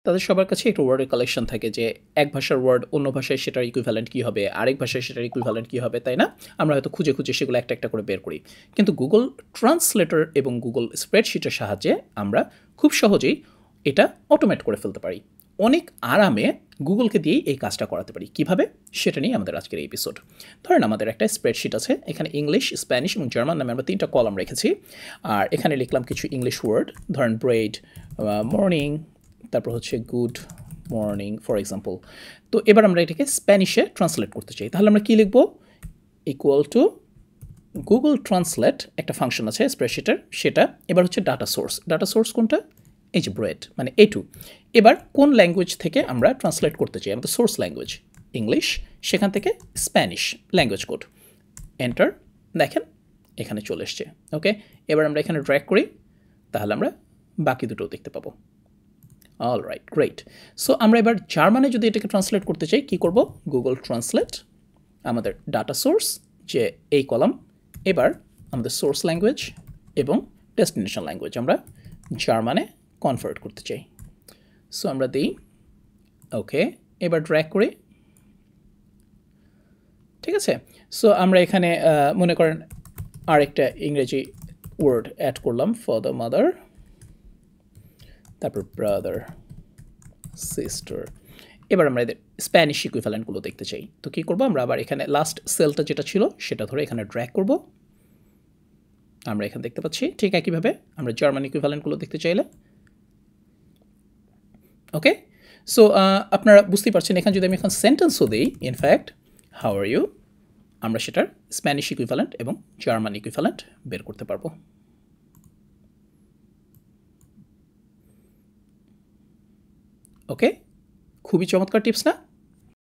তাদের সবার কাছে একটা ওয়ার্ডের কালেকশন থাকে যে এক ভাষার ওয়ার্ড অন্য ভাষায় সেটার ইকুইভ্যালেন্ট কী হবে, আরেক ভাষায় সেটার ইকুইভ্যালেন্ট কী হবে, তাই না? আমরা হয়তো খুঁজে খুঁজে সেগুলো একটা একটা করে বের করি। কিন্তু গুগল ট্রান্সলেটর এবং গুগল স্প্রেডশিটের সাহায্যে আমরা খুব সহজেই এটা অটোমেট করে ফেলতে পারি। অনেক আরামে গুগলকে দিয়েই এই কাজটা করাতে পারি। কিভাবে? সেটা নিয়ে আমাদের আজকের এই এপিসোড। ধরেন আমাদের একটা স্প্রেডশিট আছে, এখানে ইংলিশ, স্প্যানিশ এবং জার্মান নামে আমরা 3টা কলাম রেখেছি। আর এখানে লিখলাম কিছু ইংলিশ ওয়ার্ড, ধরেন ব্রেড, মর্নিং, তারপর হচ্ছে গুড মর্নিং ফর এক্সাম্পল। তো এবার আমরা এটাকে স্প্যানিশে ট্রান্সলেট করতে চাই, তাহলে আমরা কী লিখব? ইকুয়াল টু গুগল ট্রান্সলেট, একটা ফাংশন আছে স্প্রেডশিটের, সেটা এবার হচ্ছে ডাটা সোর্স। ডাটা সোর্স কোনটা? এই যে ব্রেড, মানে A2। এবার কোন ল্যাঙ্গুয়েজ থেকে আমরা ট্রান্সলেট করতে চাই? আমাদের সোর্স ল্যাঙ্গুয়েজ ইংলিশ, সেখান থেকে স্প্যানিশ ল্যাঙ্গুয়েজ কোড, এন্টার। দেখেন এখানে চলে এসছে। ওকে, এবার আমরা এখানে ড্র্যাগ করি, তাহলে আমরা বাকি দুটোও দেখতে পাবো। All right, great. সো আমরা এবার জার্মানে যদি এটাকে ট্রান্সলেট করতে চাই, কী করব? গুগল ট্রান্সলেট, আমাদের ডাটা সোর্স যে এই কলাম, এবার আমাদের সোর্স ল্যাঙ্গুয়েজ এবং ডেস্টিনেশন ল্যাঙ্গুয়েজ আমরা জার্মানে কনভার্ট করতে চাই। সো আমরা দিই ওকে, এবার ড্র্যাগ করি, ঠিক আছে। সো আমরা এখানে মনে করেন আরেকটা ইংরেজি ওয়ার্ড অ্যাড করলাম, ফাদার, মাদার, তারপর ব্রাদার, সিস্টার। এবার আমরা এদের স্প্যানিশ ইকুইভ্যালেন্টগুলো দেখতে চাই। তো কী করবো? আমরা আবার এখানে লাস্ট সেলটা যেটা ছিল সেটা ধরে এখানে ড্র্যাগ করব। আমরা এখানে দেখতে পাচ্ছি ঠিক একইভাবে আমরা জার্মান ইকুইভ্যালেন্টগুলো দেখতে চাইলে। ওকে, সো আপনারা বুঝতেই পারছেন এখানে যদি আমি এখন সেন্টেন্সও দিই, ইনফ্যাক্ট হাউ আর ইউ, আমরা সেটার স্প্যানিশ ইকুইভ্যালেন্ট এবং জার্মান ইকুইভ্যালেন্ট বের করতে পারবো। ওকে, খুবই চমৎকার টিপস না?